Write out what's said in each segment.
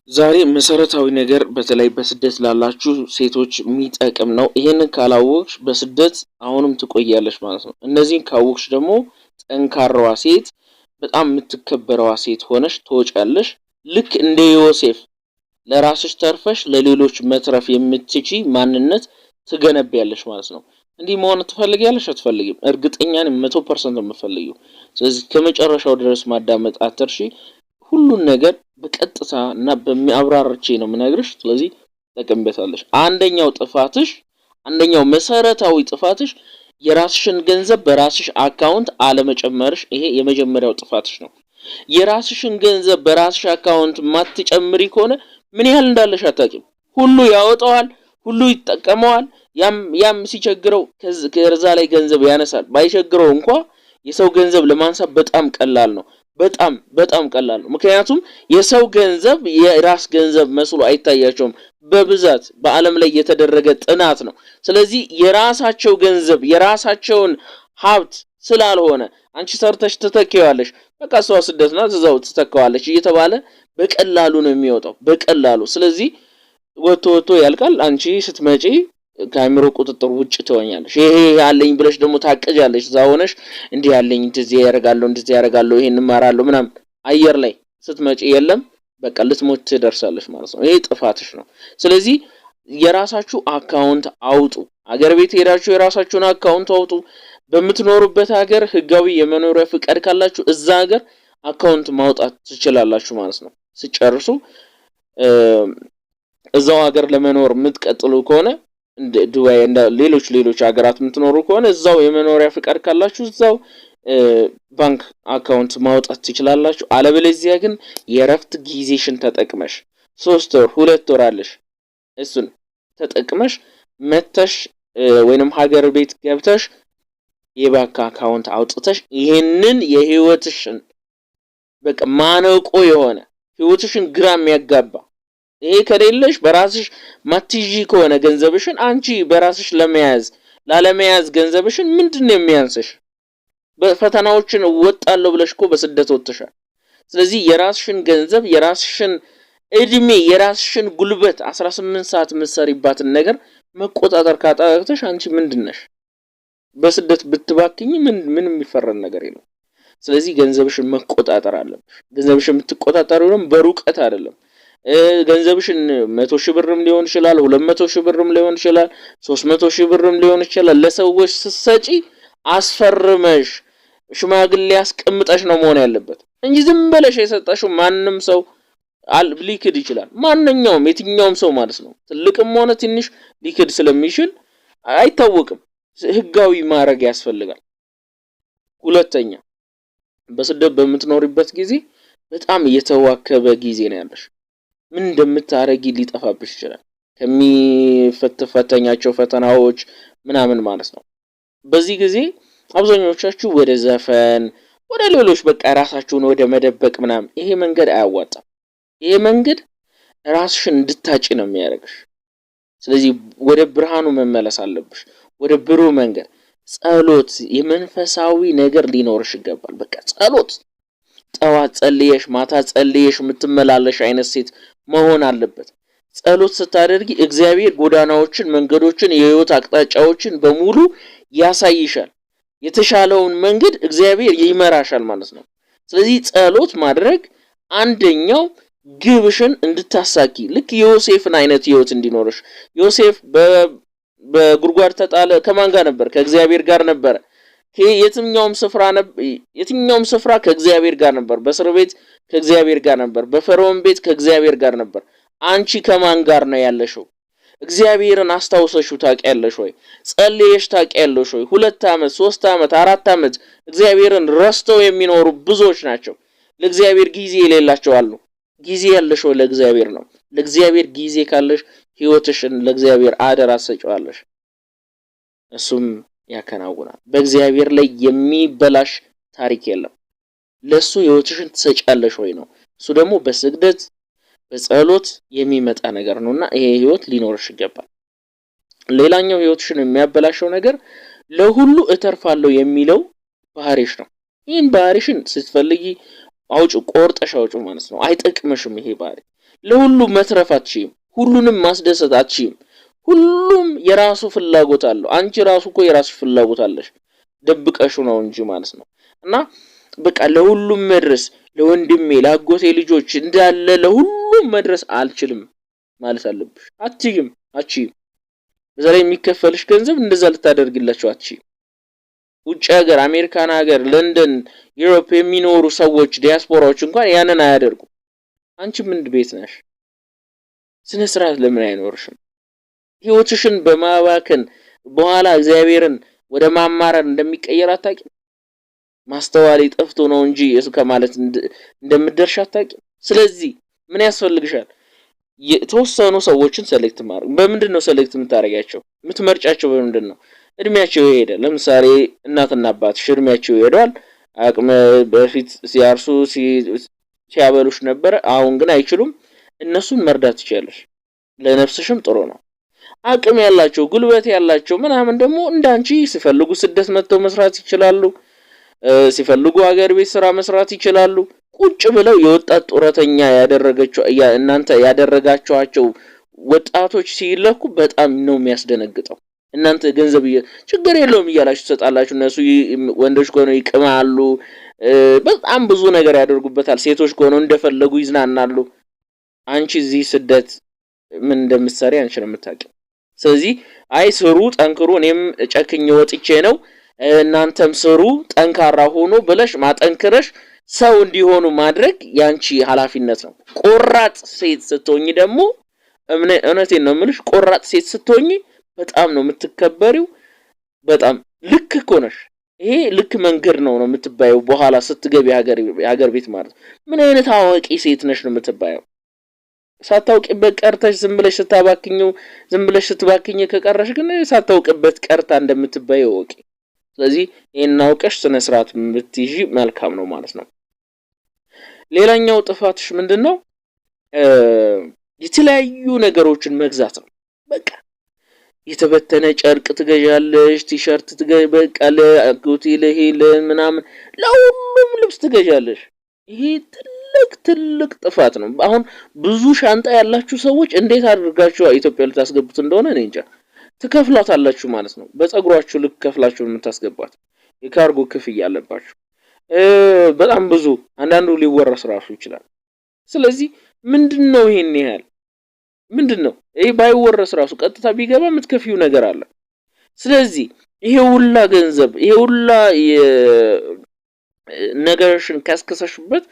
ዛሬ መሰረታዊ ነገር በተለይ በስደት ላላችሁ ሴቶች የሚጠቅም ነው። ይሄንን ካላወቅሽ በስደት አሁንም ትቆያለሽ ማለት ነው። እነዚህን ካወቅሽ ደግሞ ጠንካራዋ ሴት፣ በጣም የምትከበረዋ ሴት ሆነሽ ትወጫለሽ። ልክ እንደ ዮሴፍ ለራስሽ ተርፈሽ ለሌሎች መትረፍ የምትቺ ማንነት ትገነቢያለሽ ማለት ነው። እንዲህ መሆን ትፈልጊያለሽ አትፈልጊም? እርግጠኛ ነኝ 100% ነው የምትፈልጊው። ስለዚህ ከመጨረሻው ድረስ ማዳመጥ አትርሺ። ሁሉን ነገር በቀጥታ እና በሚያብራርቼ ነው የምነግርሽ። ስለዚህ ተጠቀምበታለሽ። አንደኛው መሰረታዊ ጥፋትሽ የራስሽን ገንዘብ በራስሽ አካውንት አለመጨመርሽ። ይሄ የመጀመሪያው ጥፋትሽ ነው። የራስሽን ገንዘብ በራስሽ አካውንት ማትጨምሪ ከሆነ ምን ያህል እንዳለሽ አታውቂም። ሁሉ ያወጣዋል፣ ሁሉ ይጠቀመዋል። ያም ሲቸግረው ከዛ ላይ ገንዘብ ያነሳል። ባይቸግረው እንኳን የሰው ገንዘብ ለማንሳት በጣም ቀላል ነው። በጣም ቀላል ነው። ምክንያቱም የሰው ገንዘብ የራስ ገንዘብ መስሎ አይታያቸውም። በብዛት በአለም ላይ የተደረገ ጥናት ነው። ስለዚህ የራሳቸው ገንዘብ የራሳቸውን ሀብት ስላልሆነ አንቺ ሰርተሽ ትተኪዋለሽ፣ በቃ እሷ ስደትና እዛው ትተካዋለች እየተባለ በቀላሉ ነው የሚወጣው፣ በቀላሉ። ስለዚህ ወጥቶ ያልቃል። አንቺ ስትመጪ ከአእምሮ ቁጥጥር ውጭ ትሆኛለሽ። ይሄ ያለኝ ብለሽ ደግሞ ታቀጃለሽ። እዛ ሆነሽ እንዲህ ያለኝ እንደዚህ ያረጋለሁ ይሄን ማራለሁ ምናም አየር ላይ ስትመጪ የለም፣ በቃ ልትሞት ትደርሳለሽ ማለት ነው። ይሄ ጥፋትሽ ነው። ስለዚህ የራሳችሁ አካውንት አውጡ። ሀገር ቤት ሄዳችሁ የራሳችሁን አካውንት አውጡ። በምትኖሩበት ሀገር ህጋዊ የመኖሪያ ፍቃድ ካላችሁ እዛ ሀገር አካውንት ማውጣት ትችላላችሁ ማለት ነው። ሲጨርሱ እዛው ሀገር ለመኖር የምትቀጥሉ ከሆነ እንደ ዱባይ እንደ ሌሎች ሀገራት የምትኖሩ ከሆነ እዛው የመኖሪያ ፍቃድ ካላችሁ እዛው ባንክ አካውንት ማውጣት ትችላላችሁ። አለበለዚያ ግን የረፍት ጊዜሽን ተጠቅመሽ 3 ወር 2 ወር አለሽ፣ እሱን ተጠቅመሽ መተሽ ወይንም ሀገር ቤት ገብተሽ የባንክ አካውንት አውጥተሽ ይሄንን የህይወትሽን በቃ ማነቆ የሆነ ህይወትሽን ግራም ያጋባ ይሄ ከሌለሽ በራስሽ ማትጂ ከሆነ ገንዘብሽን አንቺ በራስሽ ላለመያዝ ገንዘብሽን ምንድነው የሚያንስሽ? በፈተናዎችን ወጣለው ብለሽኮ በስደት ወጥተሻል። ስለዚህ የራስሽን ገንዘብ የራስሽን እድሜ የራስሽን ጉልበት 18 ሰዓት መስሪባትን ነገር መቆጣጠር ካጣተሽ አንቺ ምንድነሽ? በስደት ብትባክኝ ምን የሚፈረን ነገር የለም። ስለዚህ ገንዘብሽን መቆጣጠር አለብሽ። ገንዘብሽን የምትቆጣጠሪው ደግሞ በሩቀት አይደለም። ገንዘብሽን 100 ሺህ ብርም ሊሆን ይችላል፣ 200 ሺህ ብርም ሊሆን ይችላል፣ 300 ሺህ ብርም ሊሆን ይችላል። ለሰዎች ስትሰጪ አስፈርመሽ ሽማግሌ ያስቀምጠሽ ነው መሆን ያለበት እንጂ ዝም ብለሽ የሰጣሽው ማንንም ሰው ሊክድ ይችላል። ማንኛውም የትኛውም ሰው ማለት ነው። ትልቅም ሆነ ትንሽ ሊክድ ስለሚችል አይታወቅም። ህጋዊ ማረግ ያስፈልጋል። ሁለተኛ በስደት በምትኖርበት ጊዜ በጣም የተዋከበ ጊዜ ነው ያለሽ። ምን እንደምታረጊ ሊጠፋብሽ ይችላል። ከሚፈተኛቸው ፈተናዎች ምናምን ማለት ነው። በዚህ ጊዜ አብዛኞቻችሁ ወደ ዘፈን ወደ ሌሎች በቃ ራሳችሁን ወደ መደበቅ ምናምን፣ ይሄ መንገድ አያዋጣም። ይሄ መንገድ ራስሽን እንድታጪ ነው የሚያደርግሽ። ስለዚህ ወደ ብርሃኑ መመለስ አለብሽ፣ ወደ ብሩህ መንገድ። ጸሎት፣ የመንፈሳዊ ነገር ሊኖርሽ ይገባል። በቃ ጸሎት፣ ጠዋት ጸልየሽ ማታ ጸልየሽ የምትመላለሽ አይነት ሴት መሆን አለበት። ጸሎት ስታደርጊ እግዚአብሔር ጎዳናዎችን፣ መንገዶችን፣ የህይወት አቅጣጫዎችን በሙሉ ያሳይሻል። የተሻለውን መንገድ እግዚአብሔር ይመራሻል ማለት ነው። ስለዚህ ጸሎት ማድረግ አንደኛው ግብሽን እንድታሳኪ፣ ልክ ዮሴፍን አይነት ህይወት እንዲኖርሽ። ዮሴፍ በጉርጓድ ተጣለ። ከማን ጋር ነበር? ከእግዚአብሔር ጋር ነበር። የትኛውም ስፍራ ከእግዚአብሔር ጋር ነበር። በእስር ቤት ከእግዚአብሔር ጋር ነበር። በፈርዖን ቤት ከእግዚአብሔር ጋር ነበር። አንቺ ከማን ጋር ነው ያለሽው? እግዚአብሔርን አስታውሰሽው ታውቂያለሽ ወይ? ጸልየሽ ታውቂያለሽ ወይ? 2 ዓመት 3 ዓመት 4 ዓመት እግዚአብሔርን ረስተው የሚኖሩ ብዙዎች ናቸው። ለእግዚአብሔር ጊዜ የሌላቸው አሉ። ጊዜ ያለሽው ለእግዚአብሔር ነው። ለእግዚአብሔር ጊዜ ካለሽ ህይወትሽን ለእግዚአብሔር አደራ ሰጪዋለሽ፣ እሱም ያከናውናል። በእግዚአብሔር ላይ የሚበላሽ ታሪክ የለም። ለሱ ህይወትሽን ትሰጫለሽ ወይ ነው። እሱ ደግሞ በስግደት በጸሎት የሚመጣ ነገር ነውና ይሄ ህይወት ሊኖርሽ ይገባል። ሌላኛው ህይወትሽን የሚያበላሸው ነገር ለሁሉ እተርፋለሁ የሚለው ባህሪሽ ነው። ይሄን ባህሪሽን ስትፈልጊ አውጪ፣ ቆርጠሽ አውጪ ማለት ነው። አይጠቅምሽም ይሄ ባህሪ። ለሁሉ መትረፍ አትችይም። ሁሉንም ማስደሰት አትችይም። ሁሉም የራሱ ፍላጎት አለው። አንቺ ራሱ እኮ የራስሽ ፍላጎት አለሽ ደብቀሽ ነው እንጂ ማለት ነው። እና በቃ ለሁሉም መድረስ ለወንድሜ ለአጎቴ ልጆች እንዳለ ለሁሉም መድረስ አልችልም ማለት አለብሽ። አትችይም። በዛ ላይ የሚከፈልሽ ገንዘብ እንደዛ ልታደርግላችሁ አትችይም። ውጭ ሀገር አሜሪካን ሀገር ለንደን ዩሮፕ የሚኖሩ ሰዎች ዲያስፖራዎች እንኳን ያንን አያደርጉም። አንቺ ምን ቤት ነሽ? ስነ ስርዓት ለምን አይኖርሽም? ህይወትሽን በማባከን በኋላ እግዚአብሔርን ወደ ማማረር እንደሚቀየር አታውቂም? ማስተዋል ጠፍቶ ነው እንጂ እሱ ከማለት እንደምትደርሽ አታውቂም? ስለዚህ ምን ያስፈልግሻል? የተወሰኑ ሰዎችን ሴሌክት ማድረግ። በምንድነው ሴሌክት የምታረጋቸው? የምትመርጫቸው በምንድነው? እድሜያቸው ይሄደ። ለምሳሌ እናትና አባትሽ እድሜያቸው ይሄዳል። አቅም በፊት ሲያርሱ ሲያበሉሽ ነበር፣ አሁን ግን አይችሉም። እነሱን መርዳት ትችያለሽ። ለነፍስሽም ጥሩ ነው። አቅም ያላቸው ጉልበት ያላቸው ምናምን ደግሞ እንዳንቺ ሲፈልጉ ስደት መጥተው መስራት ይችላሉ። ሲፈልጉ ሀገር ቤት ስራ መስራት ይችላሉ። ቁጭ ብለው የወጣት ጡረተኛ እናንተ ያደረጋቸዋቸው ወጣቶች ሲለኩ በጣም ነው የሚያስደነግጠው። እናንተ ገንዘብ ችግር የለውም እያላችሁ ተጣላችሁ፣ እነሱ ወንዶች ሆነው ይቅማሉ፣ በጣም ብዙ ነገር ያደርጉበታል። ሴቶች ሆነው እንደፈለጉ ይዝናናሉ። አንቺ እዚህ ስደት ምን እንደምትሰሪ አንቺ ነው የምታውቂው። ስለዚህ አይ ስሩ፣ ጠንክሩ፣ እኔም ጨክኜ ወጥቼ ነው እናንተም ስሩ፣ ጠንካራ ሆኖ ብለሽ ማጠንከረሽ ሰው እንዲሆኑ ማድረግ ያንቺ ኃላፊነት ነው። ቆራጥ ሴት ስትሆኚ ደግሞ እውነቴን ነው የምልሽ፣ ቆራጥ ሴት ስትሆኚ በጣም ነው የምትከበሪው። በጣም ልክ እኮ ነሽ። ይሄ ልክ መንገድ ነው የምትባየው። በኋላ ስትገቢ ሀገር ቤት ማለት ምን አይነት አዋቂ ሴት ነሽ ነው የምትባየው። ሳታውቂበት ቀርተሽ ዝም ብለሽ ስትባክኝ ከቀረሽ ግን ሳታውቂበት ቀርታ እንደምትባየው ወቂ። ስለዚህ ይሄን አውቀሽ ስነ ስርዓት ብትይዢ መልካም ነው ማለት ነው። ሌላኛው ጥፋትሽ ምንድነው? የተለያዩ ነገሮችን መግዛት ነው። በቃ የተበተነ ጨርቅ ትገዣለሽ፣ ቲሸርት በቃ ለአጎቴ ምናምን ለሁሉም ልብስ ትገዣለሽ። ይሄ ትልቅ ጥፋት ነው። አሁን ብዙ ሻንጣ ያላችሁ ሰዎች እንዴት አድርጋችሁ ኢትዮጵያ ልታስገቡት እንደሆነ እኔ እንጃ። ትከፍሏታላችሁ ማለት ነው። በፀጉራችሁ ልክ ከፍላችሁ የምታስገቧት የካርጎ ክፍያ አለባችሁ። በጣም ብዙ አንዳንዱ ሊወረስ ራሱ ይችላል። ስለዚህ ምንድነው ይሄን ያህል ምንድነው? ይሄ ባይወረስ ራሱ ቀጥታ ቢገባ የምትከፊው ነገር አለ። ስለዚህ ይሄ ሁላ ገንዘብ ይሄ ሁላ ነገርሽን ካስከሰሽበት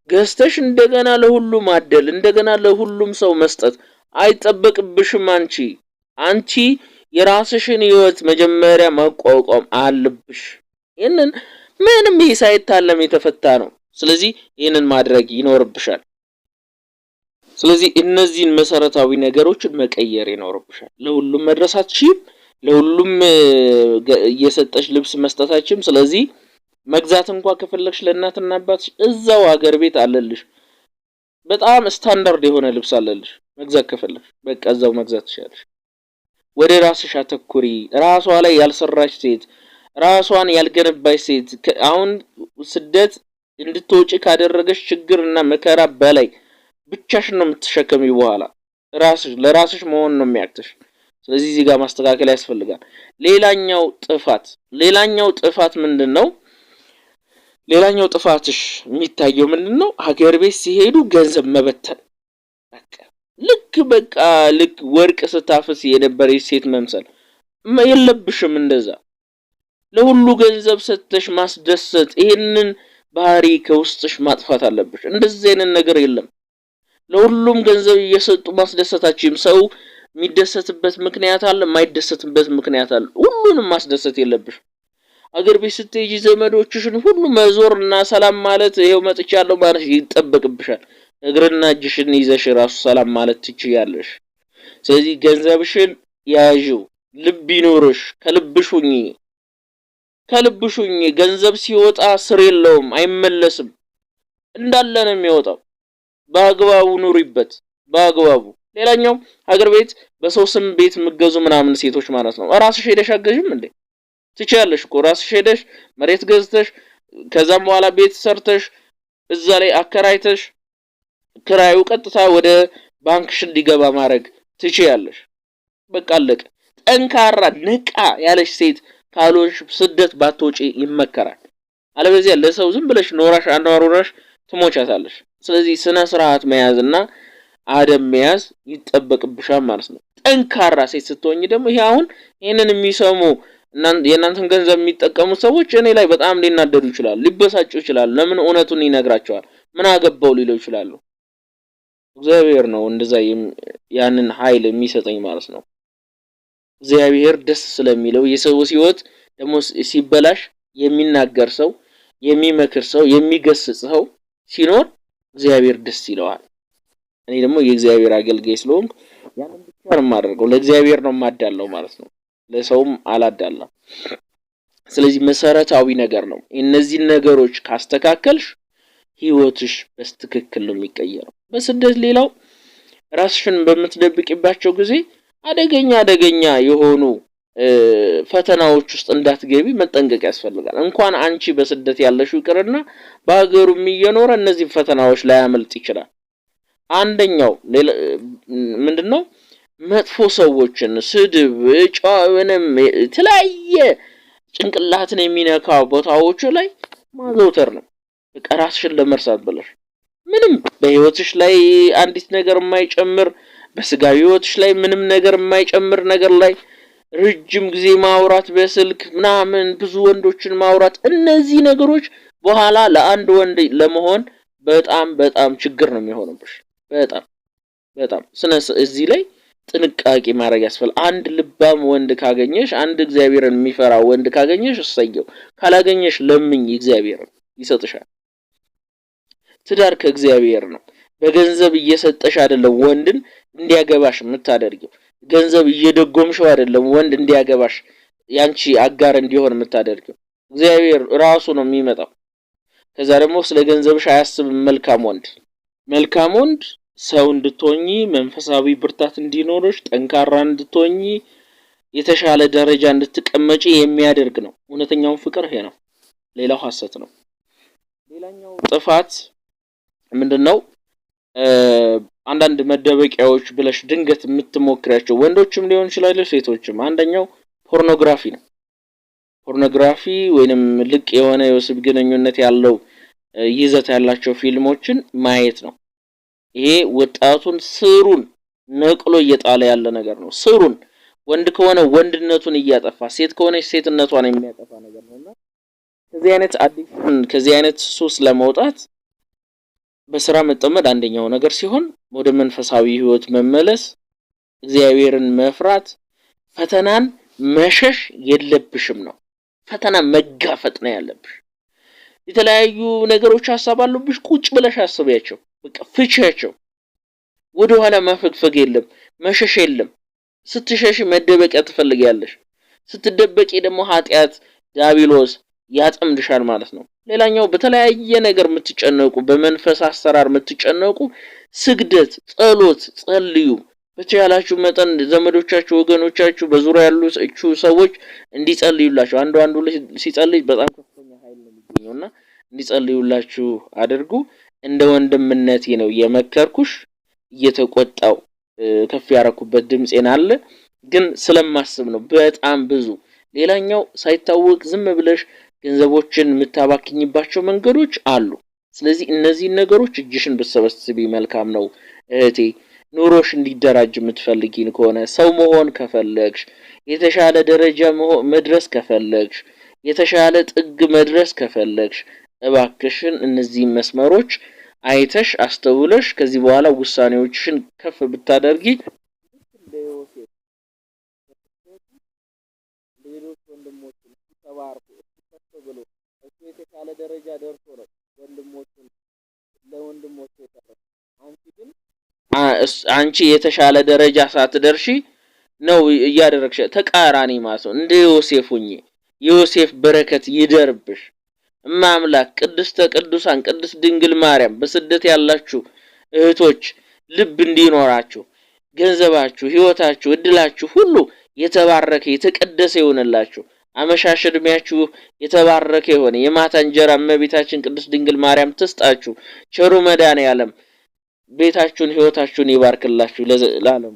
ገዝተሽ እንደገና ለሁሉም ማደል እንደገና ለሁሉም ሰው መስጠት አይጠበቅብሽም። አንቺ የራስሽን ህይወት መጀመሪያ ማቋቋም አለብሽ። ይሄንን ምንም ሳይታለም የተፈታ ነው። ስለዚህ ይሄንን ማድረግ ይኖርብሻል። ስለዚህ እነዚህን መሰረታዊ ነገሮችን መቀየር ይኖርብሻል። ለሁሉም መድረሳችሁም ለሁሉም እየሰጠሽ ልብስ መስጠታችሁም። ስለዚህ መግዛት እንኳን ከፈለግሽ ለእናትና አባትሽ እዛው ሀገር ቤት አለልሽ። በጣም ስታንዳርድ የሆነ ልብስ አለልሽ። መግዛት ከፈለግሽ በቃ እዛው መግዛት ትችያለሽ። ወደ ራስሽ አተኩሪ። ራሷ ላይ ያልሰራች ሴት፣ ራሷን ያልገነባች ሴት አሁን ስደት እንድትወጪ ካደረገሽ ችግርና መከራ በላይ ብቻሽን ነው የምትሸከሚው። በኋላ ለራስሽ መሆን ነው የሚያቅትሽ። ስለዚህ እዚህ ጋር ማስተካከል ያስፈልጋል። ሌላኛው ጥፋት ምንድነው? ሌላኛው ጥፋትሽ የሚታየው ምንድነው? ሀገር ቤት ሲሄዱ ገንዘብ መበተን። በቃ ልክ ወርቅ ስታፈስ የነበረች ሴት መምሰል የለብሽም። እንደዛ ለሁሉ ገንዘብ ሰጥተሽ ማስደሰት፣ ይሄንን ባህሪ ከውስጥሽ ማጥፋት አለብሽ። እንደዚህ አይነት ነገር የለም። ለሁሉም ገንዘብ እየሰጡ ማስደሰታችሁም ሰው የሚደሰትበት ምክንያት አለ፣ የማይደሰትበት ምክንያት አለ። ሁሉንም ማስደሰት የለብሽ። አገር ቤት ስትሄጂ ዘመዶችሽን ሁሉ መዞርና ሰላም ማለት ይሄው መጥቻለሁ ማለት ይጠበቅብሻል። እግርና እጅሽን ይዘሽ ራሱ ሰላም ማለት ትችያለሽ። ስለዚህ ገንዘብሽን ያዢው፣ ልብ ይኖርሽ፣ ከልብሽ ሁኚ። ገንዘብ ሲወጣ ስር የለውም፣ አይመለስም፣ እንዳለ ነው የሚወጣው። በአግባቡ ኑሪበት፣ በአግባቡ። ሌላኛው ሀገር ቤት በሰው ስም ቤት ምገዙ ምናምን ሴቶች ማለት ነው። ራስሽ ሄደሽ አገዥም እንዴ? ትችያለሽ እኮ ራስሽ ሄደሽ መሬት ገዝተሽ ከዛም በኋላ ቤት ሰርተሽ እዛ ላይ አከራይተሽ ክራዩ ቀጥታ ወደ ባንክሽ እንዲገባ ማድረግ ትችያለሽ። በቃ አለቀ። ጠንካራ ንቃ ያለሽ ሴት ካልሆንሽ ስደት ባትወጪ ይመከራል። አለበለዚያ ለሰው ዝም ብለሽ ኖራሽ አኗሯሽ ትሞቻታለሽ። ስለዚህ ስነ ስርዓት መያዝና አደም መያዝ ይጠበቅብሻል ማለት ነው። ጠንካራ ሴት ስትሆኚ ደግሞ ይሄ አሁን ይሄንን የሚሰሙ የእናንተን ገንዘብ የሚጠቀሙ ሰዎች እኔ ላይ በጣም ሊናደዱ ይችላሉ፣ ሊበሳጩ ይችላሉ። ለምን እውነቱን ይነግራቸዋል? ምን አገባው ሊለው ይችላሉ። እግዚአብሔር ነው እንደዛ ያንን ኃይል የሚሰጠኝ ማለት ነው። እግዚአብሔር ደስ ስለሚለው የሰው ሕይወት ደግሞ ሲበላሽ የሚናገር ሰው፣ የሚመክር ሰው፣ የሚገስጽ ሰው ሲኖር እግዚአብሔር ደስ ይለዋል። እኔ ደግሞ የእግዚአብሔር አገልጋይ ስለሆንኩ ያንን ብቻ ነው የማደርገው። ለእግዚአብሔር ነው የማዳለው ማለት ነው። ለሰውም አላዳላም። ስለዚህ መሰረታዊ ነገር ነው። እነዚህን ነገሮች ካስተካከልሽ ህይወትሽ በስትክክል ነው የሚቀየረው። በስደት ሌላው ራስሽን በምትደብቂባቸው ጊዜ አደገኛ የሆኑ ፈተናዎች ውስጥ እንዳትገቢ መጠንቀቅ ያስፈልጋል። እንኳን አንቺ በስደት ያለሽው ይቅርና በአገሩ የሚየኖር እነዚህ ፈተናዎች ላይ ያመልጥ ይችላል። አንደኛው ምንድነው? መጥፎ ሰዎችን ስድብ፣ ጫወንም የተለያየ ጭንቅላትን የሚነካ ቦታዎች ላይ ማዘውተር ነው። በቃ ራስሽን ለመርሳት ብለሽ ምንም በህይወትሽ ላይ አንዲት ነገር የማይጨምር በስጋዊ ህይወትሽ ላይ ምንም ነገር የማይጨምር ነገር ላይ ረጅም ጊዜ ማውራት በስልክ ምናምን ብዙ ወንዶችን ማውራት፣ እነዚህ ነገሮች በኋላ ለአንድ ወንድ ለመሆን በጣም ችግር ነው የሚሆነብሽ። በጣም እዚህ ላይ ጥንቃቄ ማድረግ ያስፈልጋል። አንድ ልባም ወንድ ካገኘሽ፣ አንድ እግዚአብሔርን የሚፈራ ወንድ ካገኘሽ እሰየው። ካላገኘሽ ለምኝ፣ እግዚአብሔርን ይሰጥሻል። ትዳር ከእግዚአብሔር ነው። በገንዘብ እየሰጠሽ አይደለም ወንድን እንዲያገባሽ የምታደርጊው። ገንዘብ እየደጎምሽው አይደለም ወንድ እንዲያገባሽ ያንቺ አጋር እንዲሆን የምታደርጊው። እግዚአብሔር ራሱ ነው የሚመጣው። ከዛ ደግሞ ስለ ገንዘብሽ አያስብም። መልካም ወንድ ሰው እንድትሆኚ፣ መንፈሳዊ ብርታት እንዲኖርሽ፣ ጠንካራ እንድትሆኚ፣ የተሻለ ደረጃ እንድትቀመጪ የሚያደርግ ነው። እውነተኛው ፍቅር ይሄ ነው። ሌላው ሐሰት ነው። ሌላኛው ጥፋት ምንድነው? አንዳንድ መደበቂያዎች ብለሽ ድንገት የምትሞክራቸው ወንዶችም ሊሆን ይችላል ሴቶችም። አንደኛው ፖርኖግራፊ ነው። ፖርኖግራፊ ወይንም ልቅ የሆነ የወሲብ ግንኙነት ያለው ይዘት ያላቸው ፊልሞችን ማየት ነው። ይሄ ወጣቱን ስሩን ነቅሎ እየጣለ ያለ ነገር ነው። ስሩን ወንድ ከሆነ ወንድነቱን እያጠፋ፣ ሴት ከሆነ ሴትነቷን የሚያጠፋ ነገር ነውና ከዚህ አይነት ሱስ ለመውጣት በስራ መጠመድ አንደኛው ነገር ሲሆን፣ ወደ መንፈሳዊ ህይወት መመለስ፣ እግዚአብሔርን መፍራት፣ ፈተናን መሸሽ የለብሽም ነው። ፈተና መጋፈጥ ነው ያለብሽ። የተለያዩ ነገሮች ሐሳባሉብሽ፣ ቁጭ ብለሽ አስቢያቸው። በቃ ፍቺያቸው። ወደ ኋላ ማፈግፈግ የለም፣ መሸሽ የለም። ስትሸሽ መደበቂያ ትፈልጊያለሽ። ስትደበቂ ደግሞ ኃጢያት ዲያብሎስ ያጠምድሻል ማለት ነው። ሌላኛው በተለያየ ነገር የምትጨነቁ፣ በመንፈስ አሰራር የምትጨነቁ፣ ስግደት፣ ጸሎት ጸልዩ። በተቻላችሁ መጠን ዘመዶቻችሁ፣ ወገኖቻችሁ፣ በዙሪያ ያሉ ሰዎች እንዲጸልዩላችሁ፣ አንዱ ሲጸልይ በጣም ከፍተኛ ኃይል ነው የሚገኘውና እንዲጸልዩላችሁ አድርጉ። እንደ ወንድምነቴ ነው የመከርኩሽ። እየተቆጣው ከፍ ያረኩበት ድምጼን አለ፣ ግን ስለማስብ ነው በጣም ብዙ። ሌላኛው ሳይታወቅ ዝም ብለሽ ገንዘቦችን የምታባክኝባቸው መንገዶች አሉ። ስለዚህ እነዚህ ነገሮች እጅሽን በሰበስቢ መልካም ነው እህቴ። ኑሮሽ እንዲደራጅ የምትፈልጊን ከሆነ፣ ሰው መሆን ከፈለግሽ፣ የተሻለ ደረጃ መድረስ ከፈለግሽ፣ የተሻለ ጥግ መድረስ ከፈለግሽ፣ እባክሽን እነዚህ መስመሮች አይተሽ አስተውለሽ ከዚህ በኋላ ውሳኔዎችሽን ከፍ ብታደርጊ ሌሎች ወንድሞችን ተባርኩ ተሰብሎ የተሻለ ደረጃ ደርሶ ነው ለወንድሞች የተረፈ። አንቺ የተሻለ ደረጃ ሳትደርሺ ነው እያደረግሽ ተቃራኒ ማለት ነው። እንደ ዮሴፍ ሁኚ። ዮሴፍ በረከት ይደርብሽ። እማምላክ ቅድስተ ቅዱሳን ቅድስት ድንግል ማርያም በስደት ያላችሁ እህቶች ልብ እንዲኖራችሁ፣ ገንዘባችሁ፣ ህይወታችሁ፣ እድላችሁ ሁሉ የተባረከ የተቀደሰ ይሆንላችሁ። አመሻሽ እድሜያችሁ የተባረከ ይሆን። የማታ እንጀራ እመቤታችን ቅድስት ድንግል ማርያም ትስጣችሁ። ቸሩ መድኃኔዓለም ቤታችሁን ህይወታችሁን ይባርክላችሁ ለዓለም